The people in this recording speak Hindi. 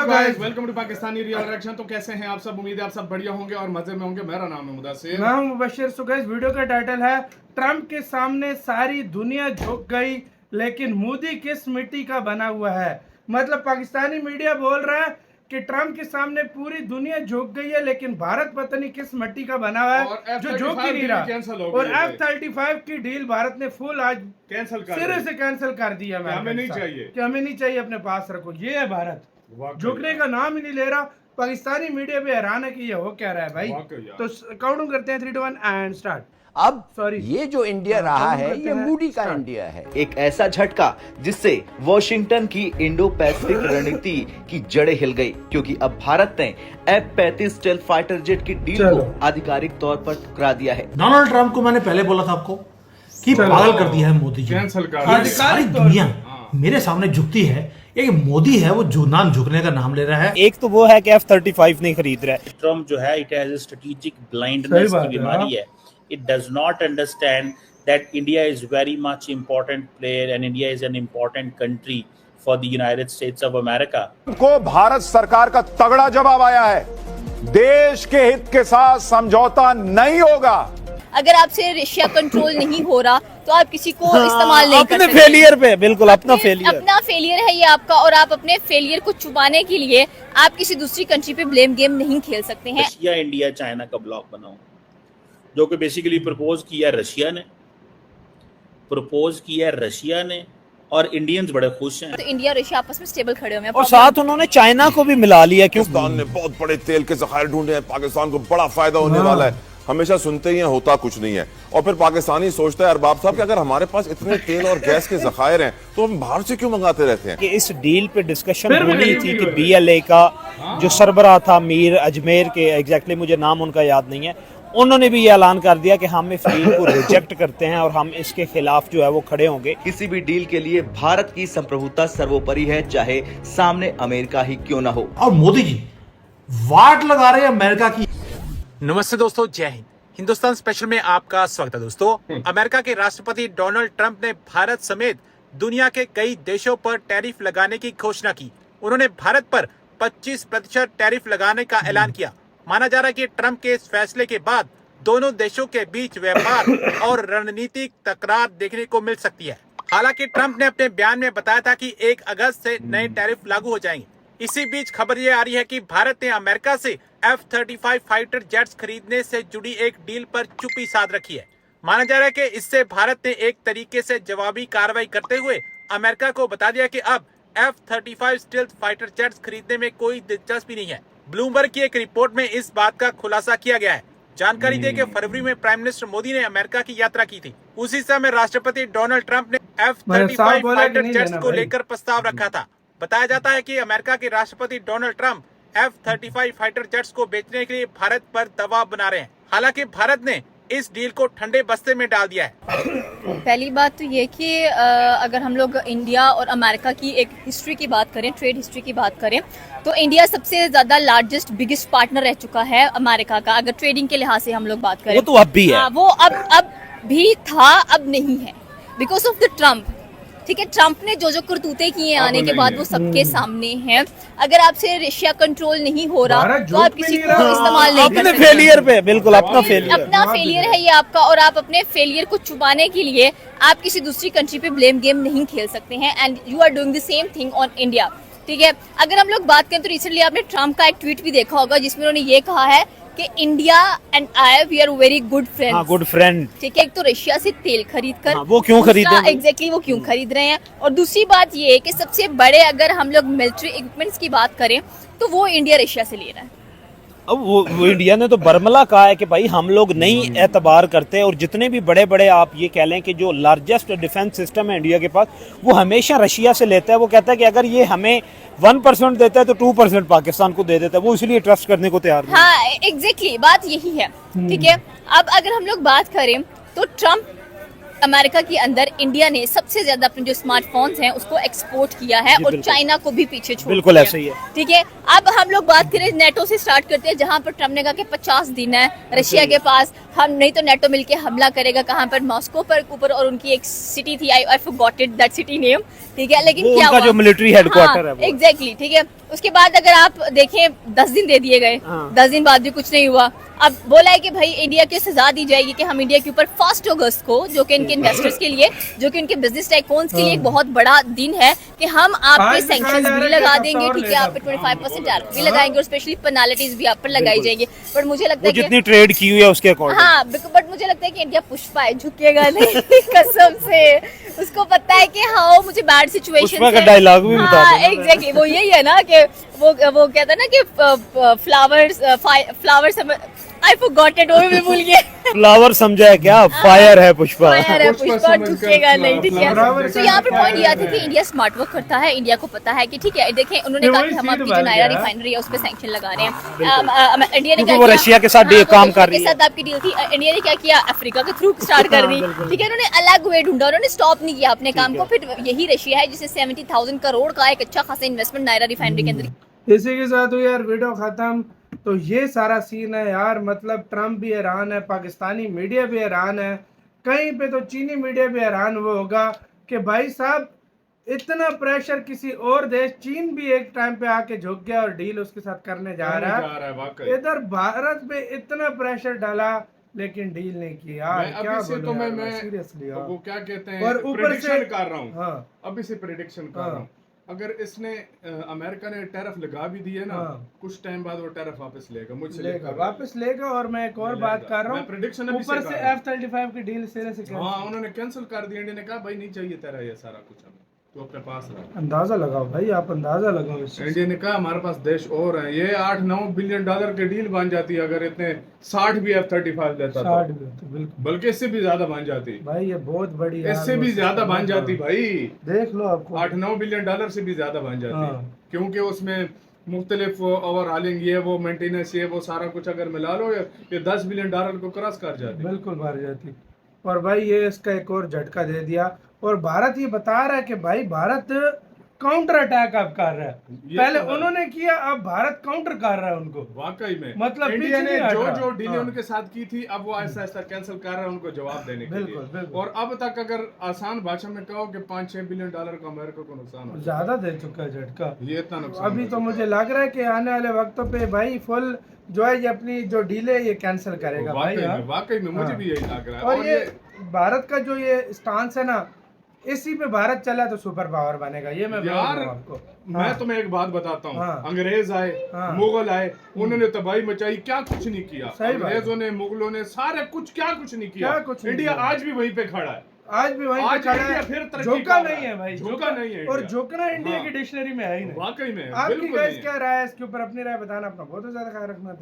Guys welcome to Pakistani real reaction. तो कैसे हैं आप सब? उम्मीद है आप सब बढ़िया होंगे और मजे में होंगे। मेरा नाम है मुदस्सिर, मैं हूं मुबशिर। सो गाइस वीडियो का टाइटल है ट्रम्प के सामने सारी दुनिया झुक गई लेकिन मोदी किस मिट्टी का बना हुआ है। मतलब पाकिस्तानी मीडिया बोल रहा है कि ट्रम्प के सामने पूरी दुनिया झुक गई है लेकिन भारत पता नहीं किस मिट्टी का बना हुआ है जो झुक ही नहीं रहा। और F-35 की डील भारत ने फुल आज सिरे से कैंसिल कर दिया। हमें नहीं चाहिए, कि हमें नहीं चाहिए, अपने पास रखो। ये है भारत, झुकने का नाम ही नहीं ले रहा। पाकिस्तानी मीडिया भी हैरान है कि ये हो क्या रहा है भाई। तो काउंटिंग करते हैं 3, 2, 1 एंड स्टार्ट। अब ये जो इंडिया रहा है ये मूडी का इंडिया है। एक ऐसा झटका जिससे वॉशिंगटन की इंडो पैसिफिक रणनीति की जड़ें हिल गई, क्योंकि अब भारत ने F-35 स्टेल्थ फाइटर जेट की डील को आधिकारिक तौर पर ठुकरा दिया है। डोनाल्ड ट्रंप को मैंने पहले बोला था आपको कि पागल कर दिया है मोदी जी। सारी दुनिया मेरे सामने झुकती है, एक मोदी है वो जो नाम झुकने का नाम ले रहा है। एक तो वो है कि F-35 नहीं खरीद रहा है। ट्रम्प जो है इट हैज स्ट्रेटेजिक ब्लाइंडनेस की बीमारी है। It does not understand that India is very much important player and India is an important country for the United States of America. को भारत सरकार का तगड़ा जवाब आया है, देश के हित के साथ समझौता नहीं होगा। अगर आपसे रशिया कंट्रोल नहीं हो रहा तो आप किसी को इस्तेमाल नहीं कर सकते। अपने फेलियर पे बिल्कुल अपना फेलियर है ये आपका, और आप अपने फेलियर को छुपाने के लिए आप किसी दूसरी कंट्री पे ब्लेम गेम नहीं खेल सकते हैं। रशिया इंडिया चाइना का ब्लॉक बनाओ, जो कि बेसिकली प्रपोज किया रशिया ने और इंडियंस बड़े खुश हैं। तो इंडिया रशिया आपस में स्टेबल खड़े हुए हैं और साथ उन्होंने चाइना को भी मिला लिया। क्यों? पाकिस्तान ने बहुत बड़े तेल के जखायर ढूंढे हैं, पाकिस्तान को बड़ा फायदा होने वाला है। हमेशा सुनते ही हैं, होता कुछ नहीं है। और फिर पाकिस्तानी सोचता है अरबाब साहब कि अगर हमारे पास इतने तेल और गैस के जखायर हैं तो हम बाहर से क्यों मंगाते रहते हैं। कि इस डील पे डिस्कशन हो रही थी कि BLA का जो सरबराह था मीर अजमेर के, एग्जैक्टली मुझे नाम उनका याद नहीं है, उन्होंने भी ये ऐलान कर दिया कि हम इस डील को रिजेक्ट करते हैं और हम इसके खिलाफ जो है वो खड़े होंगे। किसी भी डील के लिए भारत की संप्रभुता सर्वोपरि है, चाहे सामने अमेरिका ही क्यों ना हो। और मोदी जी वाट लगा रहे हैं अमेरिका की। नमस्ते दोस्तों, जय हिंद। हिंदुस्तान स्पेशल में आपका स्वागत है। दोस्तों, अमेरिका के राष्ट्रपति डोनाल्ड ट्रंप ने भारत समेत दुनिया के कई देशों पर टैरिफ लगाने की घोषणा की। उन्होंने भारत पर 25% टैरिफ लगाने का ऐलान किया। माना जा रहा है कि ट्रंप के इस फैसले के बाद दोनों देशों के बीच व्यापार और रणनीतिक तकरार देखने को मिल सकती है। हालांकि ट्रंप ने अपने बयान में बताया था कि 1 अगस्त से नए टैरिफ लागू हो जाएंगे। इसी बीच खबर ये आ रही है कि भारत ने अमेरिका से F-35 फाइटर जेट्स खरीदने से जुड़ी एक डील पर चुप्पी साध रखी है। माना जा रहा है कि इससे भारत ने एक तरीके से जवाबी कार्रवाई करते हुए अमेरिका को बता दिया कि अब F-35 स्टेल्थ फाइटर जेट्स खरीदने में कोई दिलचस्पी नहीं है। ब्लूमबर्ग की एक रिपोर्ट में इस बात का खुलासा किया गया है। जानकारी दे कि फरवरी में प्राइम मिनिस्टर मोदी ने अमेरिका की यात्रा की थी। उसी समय राष्ट्रपति डोनाल्ड ट्रंप ने F-35 फाइटर जेट्स को लेकर प्रस्ताव रखा था। बताया जाता है कि अमेरिका के राष्ट्रपति Donald Trump F-35 fighter jets को बेचने के लिए भारत पर दबाव बना रहे हैं। हालांकि भारत ने इस डील को ठंडे बस्ते में डाल दिया है। पहली बात तो ये कि अगर हम लोग इंडिया और अमेरिका की एक हिस्ट्री की बात करें, ट्रेड हिस्ट्री की बात करें, तो इंडिया सबसे ज्यादा लार्जेस्ट बिगेस्ट पार्टनर रह चुका है अमेरिका का। अगर ट्रेडिंग के लिहाज से हम लोग बात करें, वो तो अब भी है। वो अब भी था, अब नहीं है, बिकॉज ऑफ द ट्रम्प। ठीक है, ट्रम्प ने जो करतूते किए आने के बाद वो सबके सामने हैं। अगर आपसे रशिया कंट्रोल नहीं हो रहा तो आप किसी को इस्तेमाल नहीं कर सकते। फेलियर पे बिल्कुल अपना फेलियर है ये आपका, और आप अपने फेलियर को छुपाने के लिए आप किसी दूसरी कंट्री पे ब्लेम गेम नहीं खेल सकते हैं। And you are doing the same thing on India. ठीक है, अगर हम लोग बात करें तो रिसेंटली आपने ट्रम्प का एक ट्वीट भी देखा होगा जिसमें उन्होंने ये कहा है कि India and I we are very good friends. Good friend. ठीक है, एक तो रशिया से तेल खरीद कर वो क्यों खरीदे, एग्जैक्टली वो क्यों खरीद रहे हैं। और दूसरी बात ये है कि सबसे बड़े अगर हम लोग मिलिट्री इक्विपमेंट्स की बात करें तो वो इंडिया रशिया से ले रहा है। अब वो इंडिया ने तो बर्मला कहा है कि भाई हम लोग नहीं एतबार करते, और जितने भी बड़े बड़े आप ये कह लें कि जो लार्जेस्ट डिफेंस सिस्टम है इंडिया के पास, वो हमेशा रशिया से लेता है। वो कहता है कि अगर ये हमें 1% देता है तो 2% पाकिस्तान को दे देता है। वो इसलिए ट्रस्ट करने को तैयार नहीं। हाँ, एग्जैक्टली बात यही है। ठीक है, अब अगर हम लोग बात करें तो ट्रम्प अमेरिका के अंदर इंडिया ने सबसे ज्यादा अपने जो स्मार्टफोन्स हैं उसको एक्सपोर्ट किया है और चाइना को भी पीछे छोड़ दिया। बिल्कुल ऐसा ही है। ठीक है, अब हम लोग बात करें नेटो से स्टार्ट करते हैं, जहां पर ट्रम्प ने कहा कि 50 दिन है रशिया के पास, हम नहीं तो नेटो मिलके हमला करेगा। कहां पर? मॉस्को पर ऊपर, और उनकी एक सिटी थी, I forgot it that city name. ठीक है, लेकिन क्या हुआ? जो मिलिट्री हेडक्वार्टर है एग्जैक्टली। ठीक है, उसके बाद अगर आप देखें 10 दिन दे दिए गए, 10 दिन बाद भी कुछ नहीं हुआ। अब बोला है कि भाई इंडिया की सजा दी जाएगी कि हम इंडिया के ऊपर 1 अगस्त को, जो कि इनके इन्वेस्टर्स के लिए, जो कि इनके बिजनेस टाइकून्स के लिए एक बहुत बड़ा दिन है, कि हम आप पे सैंक्शंस भी लगा देंगे, ठीक है, आप पे 25% टैरिफ भी लगाएंगे और स्पेशली पेनाल्टीज भी आप पर लगाई जाएंगी। बट मुझे लगता है जितनी ट्रेड की हुई है उसके अकॉर्डिंग, हाँ, बट मुझे लगता है कि इंडिया पुष्पा है, झुकेगा नहीं कसम से। उसको पता है कि हाँ मुझे बैड सिचुएशन पुष्पा का डायलॉग भी बता दो। एग्जैक्टली वो यही है ना कि वो कहता है ना कि फ्लावर्स आई फॉरगॉट इट, वो भी भूल गया। फ्लावर समझा है क्या? फायर है पुष्पा। फायर है पुष्पा, झुकेगा नहीं, ठीक है। तो यहाँ पर पॉइंट यह था कि इंडिया स्मार्ट वर्क करता है, इंडिया को पता है कि ठीक है, देखें उन्होंने कहा कि हम आपकी जो नायरा रिफाइनरी है उस पर सैंक्शन लगा रहे हैं। इंडिया ने क्या वो रशिया के साथ काम कर रही है, के साथ आपकी डील थी। इंडिया ने क्या किया, अफ्रीका के थ्रू स्टार्ट कर दी, ठीक है। उन्होंने अलग वे ढूंढा, उन्होंने स्टॉप नहीं किया अपने काम को। फिर यही रशिया है जिसे 70,000 करोड़ का एक अच्छा खासा इन्वेस्टमेंट नायरा रिफाइनरी के अंदर। इसी के साथ हुई यार वीडियो खत्म। तो ये सारा सीन है यार, मतलब ट्रम्प भी हैरान है, पाकिस्तानी मीडिया भी हैरान है, कहीं पे तो चीनी मीडिया भी हैरान वो होगा कि भाई साहब इतना प्रेशर किसी और देश, चीन भी एक टाइम पे आके झुक गया और डील उसके साथ करने जा रहा है। इधर भारत पे इतना प्रेशर डाला लेकिन डील नहीं की यार। क्या तो मैं सीरियसली वो क्या कहते हैं, और ऊपर से कर रहा हूँ, हाँ, अभी से प्रेडिक्शन कर रहा हूँ। अगर इसने अमेरिका ने टैरिफ लगा भी दिए ना, कुछ टाइम बाद वो टैरिफ वापस लेगा, मुझसे लेगा, वापस लेगा। और मैं एक और बात कर रहा हूँ, प्रेडिक्शन ऊपर से F-35 की डील सिरे से हाँ उन्होंने कैंसिल कर दिया। इंडिया ने कहा भाई नहीं चाहिए तेरा ये सारा कुछ, हमें तो अपने पास रहा। अंदाजा लगाओ भाई, आप अंदाजा लगाओ। इंडिया ने कहा हमारे पास देश और है, ये 8-9 बिलियन डॉलर की डील बन जाती है अगर इतने 60 भी F-35 लेता तो, बिल्कुल, बल्कि इससे भी ज्यादा बन जाती भाई। ये बहुत बड़ी, इससे भी ज्यादा बन जाती भाई, देख लो आपको 8-9 बिलियन डॉलर से भी ज्यादा बन जाती, क्योंकि उसमें मुख्तलिफ ओवरहॉलिंग ये वो मेंटेनेंस ये वो सारा कुछ अगर मिला लो ये 10 बिलियन डॉलर को क्रॉस कर जाती, बिल्कुल भर जाती। और भाई ये इसका एक और झटका दे दिया। और भारत ये बता रहा है कि भाई भारत काउंटर अटैक अब कर रहा है, पहले उन्होंने किया, अब भारत काउंटर कर रहा है उनको। वाकई में मतलब इंडिया ने जो डीलें उनके साथ की थी, अब वो ऐसा ऐसा कैंसिल कर रहा है उनको जवाब देने के लिए। और अब तक अगर आसान भाषा में कहो कि 5-6 बिलियन डॉलर का अमेरिका को नुकसान हो, ज्यादा दे चुका है झटका ये इतना नुकसान। अभी तो मुझे लग रहा है कि आने वाले वक्तों पे भाई फुल जो है ये अपनी जो डील है ये कैंसिल करेगा भाई। वाकई में मुझे भी यही लग रहा है। और ये भारत का जो ये स्टांस है ना, इसी पे भारत चला तो सुपर पावर बनेगा, ये मैं यार आपको। मैं तुम्हें एक बात बताता हूँ, अंग्रेज आए, मुगल आए, उन्होंने तबाही मचाई, क्या कुछ नहीं किया। अंग्रेजों ने, मुगलों ने, सारे कुछ क्या कुछ नहीं किया। इंडिया आज भी वहीं पे खड़ा है, आज भी वहीं पे खड़ा है, फिर झुका नहीं है भाई, झुका नहीं है। और झुकना इंडिया की डिक्शनरी में है ही नहीं। वाकई में। आपकी गाइस क्या राय है इसके ऊपर, अपनी राय बताना, अपना बहुत ज्यादा ख्याल रखना।